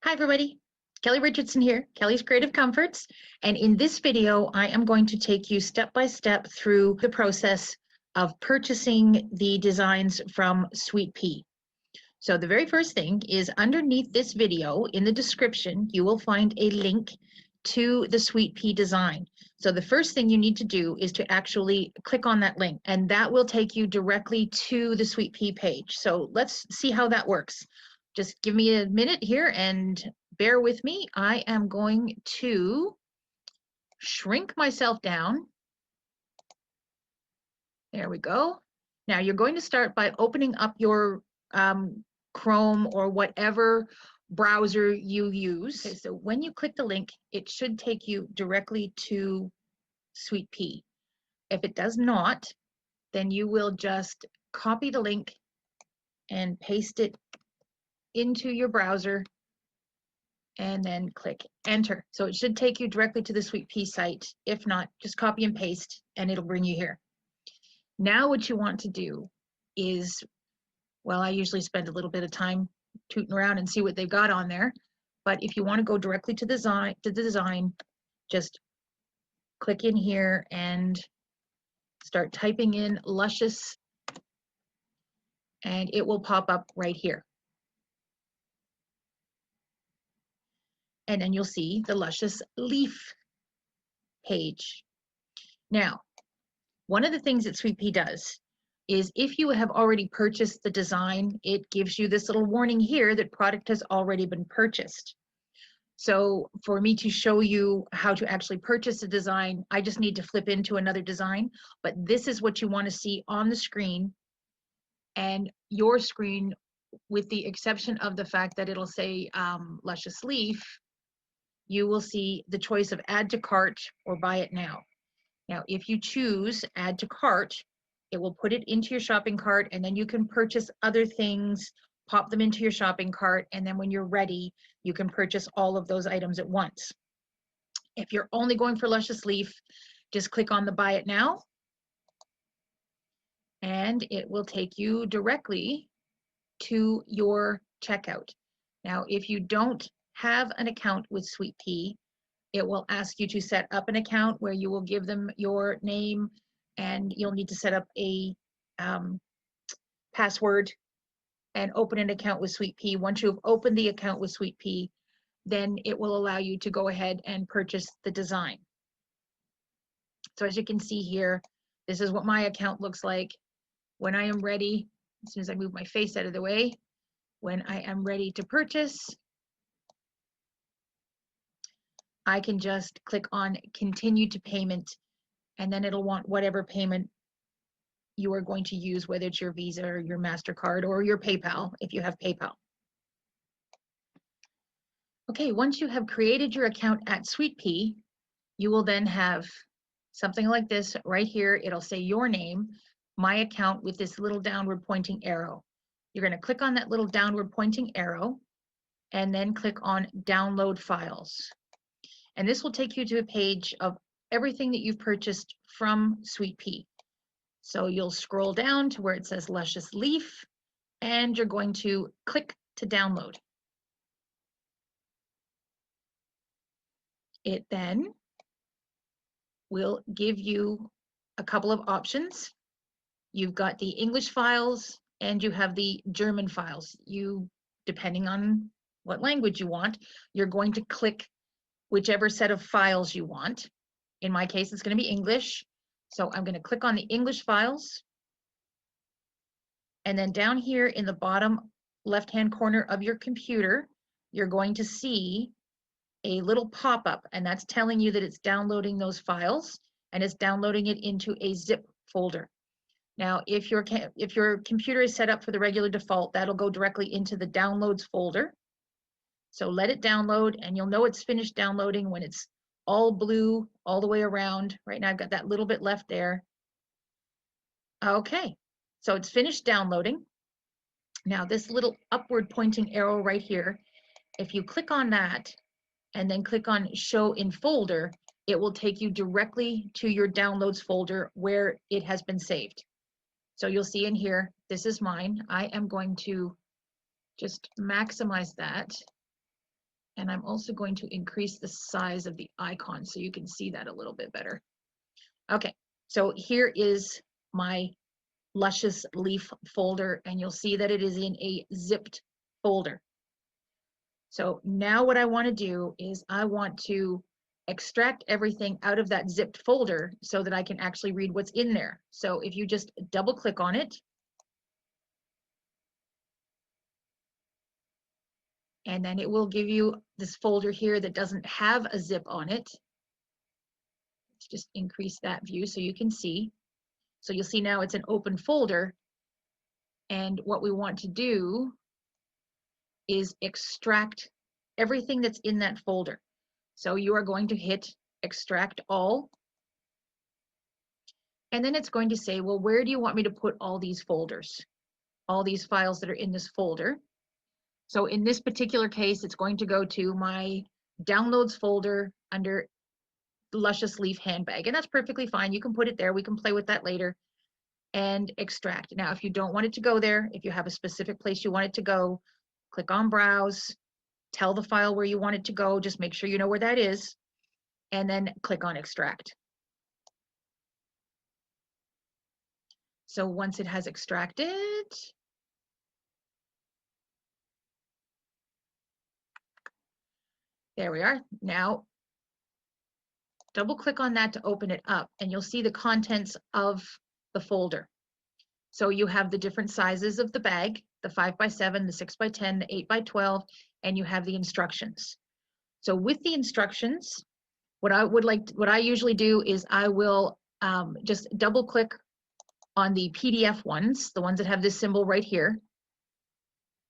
Hi everybody, Kelly Richardson here, Kelly's Creative Comforts, and in this video I am going to take you step by step through the process of purchasing the designs from SweetPea. So the very first thing is underneath this video in the description you will find a link to the SweetPea design. So the first thing you need to do is to actually click on that link, and that will take you directly to the SweetPea page. So let's see how that works. Just give me a minute here and bear with me. I am going to shrink myself down. There we go. Now you're going to start by opening up your Chrome or whatever browser you use. Okay, so when you click the link, it should take you directly to SweetPea. If it does not, then you will just copy the link and paste it into your browser and then click enter. So it should take you directly to the SweetPea site. If not, just copy and paste and it'll bring you here. Now what you want to do is, well, I usually spend a little bit of time tooting around and see what they've got on there. But if you want to go directly to the design, just click in here and start typing in Luscious, and it will pop up right here. And then you'll see the Luscious Leaf page. Now, one of the things that SweetPea does is if you have already purchased the design, it gives you this little warning here that product has already been purchased. So for me to show you how to actually purchase a design, I just need to flip into another design, but this is what you want to see on the screen, and your screen, with the exception of the fact that it'll say Luscious Leaf, you will see the choice of add to cart or buy it now. Now, if you choose add to cart, it will put it into your shopping cart, and then you can purchase other things, pop them into your shopping cart, and then when you're ready, you can purchase all of those items at once. If you're only going for Luscious Leaf, just click on the buy it now, and it will take you directly to your checkout. Now, if you don't have an account with SweetPea, it will ask you to set up an account where you will give them your name, and you'll need to set up a password and open an account with SweetPea. Once you've opened the account with SweetPea, then it will allow you to go ahead and purchase the design. So as you can see here, this is what my account looks like. When I am ready, as soon as I move my face out of the way, when I am ready to purchase, I can just click on continue to payment, and then it'll want whatever payment you are going to use, whether it's your Visa or your MasterCard or your PayPal, if you have PayPal. Okay, once you have created your account at SweetPea, you will then have something like this right here. It'll say your name, my account, with this little downward pointing arrow. You're going to click on that little downward pointing arrow and then click on download files. And this will take you to a page of everything that you've purchased from SweetPea. So you'll scroll down to where it says Luscious Leaf, and you're going to click to download. It then will give you a couple of options. You've got the English files and you have the German files. You, depending on what language you want, you're going to click whichever set of files you want. In my case, it's going to be English. So I'm going to click on the English files. And then down here in the bottom left-hand corner of your computer, you're going to see a little pop-up, and that's telling you that it's downloading those files, and it's downloading it into a zip folder. Now, if your computer is set up for the regular default, that'll go directly into the downloads folder. So let it download, and you'll know it's finished downloading when it's all blue all the way around. Right now I've got that little bit left there. Okay, so it's finished downloading. Now this little upward pointing arrow right here, if you click on that and then click on show in folder, it will take you directly to your downloads folder where it has been saved. So you'll see in here, this is mine. I am going to just maximize that And I'm also going to increase the size of the icon so you can see that a little bit better. Okay, so here is my Luscious Leaf folder, and you'll see that it is in a zipped folder. So now what I want to do is I want to extract everything out of that zipped folder so that I can actually read what's in there. So if you just double click on it, and then it will give you this folder here that doesn't have a zip on it. Let's just increase that view so you can see. So you'll see now it's an open folder, and what we want to do is extract everything that's in that folder. So you are going to hit extract all, and then it's going to say, well, where do you want me to put all these folders, all these files that are in this folder? So in this particular case, it's going to go to my downloads folder under Luscious Leaf handbag, and that's perfectly fine. You can put it there. We can play with that later. And extract. Now, if you don't want it to go there, if you have a specific place you want it to go, click on browse, tell the file where you want it to go, just make sure you know where that is, and then click on extract. So once it has extracted, there we are. Now, double click on that to open it up, and you'll see the contents of the folder. So you have the different sizes of the bag, the 5x7, the 6x10, the 8x12, and you have the instructions. So with the instructions, what I usually do is I will just double click on the PDF ones, the ones that have this symbol right here.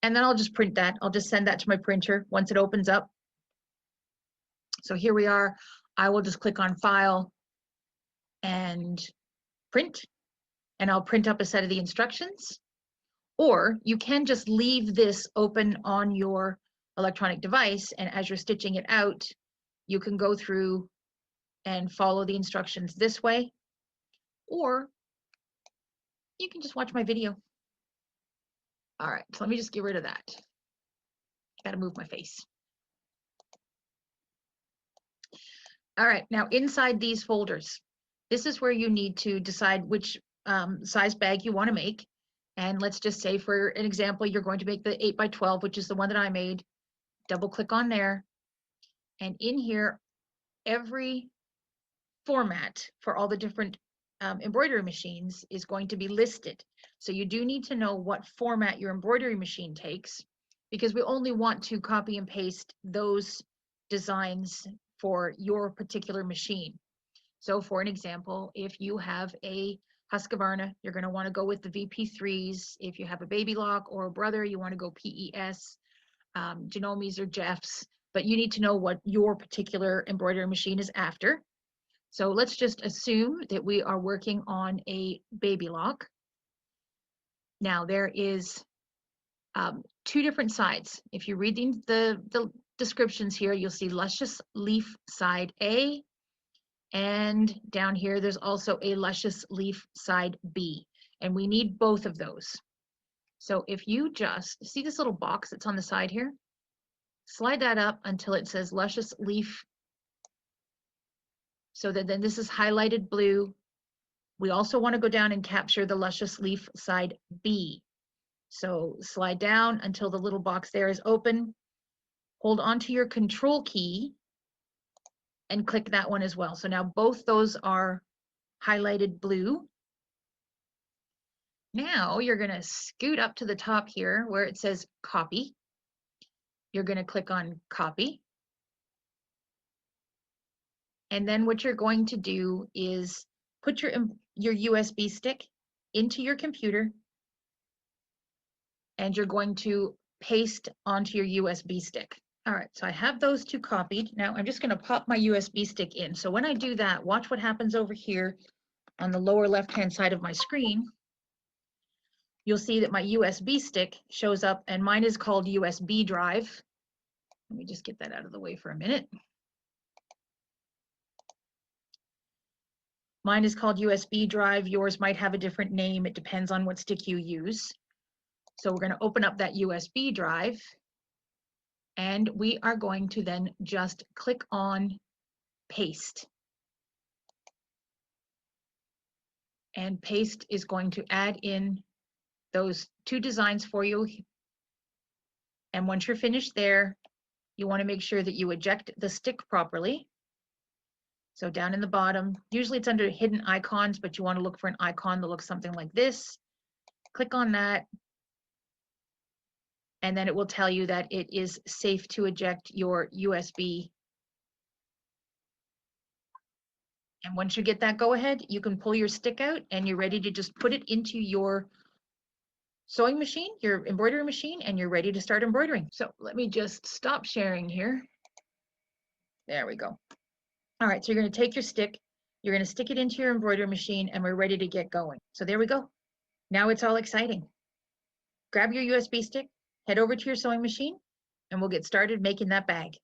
And then I'll just print that. I'll just send that to my printer once it opens up. So here we are. I will just click on File and Print, and I'll print up a set of the instructions. Or you can just leave this open on your electronic device, and as you're stitching it out, you can go through and follow the instructions this way, or you can just watch my video. All right, so let me just get rid of that. Got to move my face. All right, now inside these folders, this is where you need to decide which size bag you want to make. And let's just say, for an example, you're going to make the 8x12, which is the one that I made. Double click on there. And in here, every format for all the different embroidery machines is going to be listed. So you do need to know what format your embroidery machine takes, because we only want to copy and paste those designs for your particular machine. So for an example, if you have a Husqvarna, you're going to want to go with the VP3s. If you have a Baby Lock or a Brother, you want to go PES, Genomes or Jeffs, but you need to know what your particular embroidery machine is after. So let's just assume that we are working on a Baby Lock. Now there is two different sides. If you're reading the descriptions here, you'll see Luscious Leaf side A, and down here there's also a Luscious Leaf side B, and we need both of those. So if you just see this little box that's on the side here, slide that up until it says Luscious Leaf, so that then this is highlighted blue. We also want to go down and capture the Luscious Leaf side B. So slide down until the little box there is open. Hold onto your control key and click that one as well. So now both those are highlighted blue. Now you're going to scoot up to the top here where it says copy. You're going to click on copy. And then what you're going to do is put your USB stick into your computer, and you're going to paste onto your USB stick. All right, so I have those two copied. Now I'm just going to pop my USB stick in. So when I do that, watch what happens over here on the lower left-hand side of my screen. You'll see that my USB stick shows up, and mine is called USB drive. Let me just get that out of the way for a minute. Mine is called USB drive. Yours might have a different name. It depends on what stick you use. So we're going to open up that USB drive. And we are going to then just click on paste. And paste is going to add in those two designs for you. And once you're finished there, you want to make sure that you eject the stick properly. So down in the bottom, usually it's under hidden icons, but you want to look for an icon that looks something like this. Click on that. And then it will tell you that it is safe to eject your USB. And once you get that go ahead, you can pull your stick out and you're ready to just put it into your sewing machine, your embroidery machine, and you're ready to start embroidering. So let me just stop sharing here. There we go. All right, so you're going to take your stick, you're going to stick it into your embroidery machine, and we're ready to get going. So there we go. Now it's all exciting. Grab your USB stick, head over to your sewing machine, and we'll get started making that bag.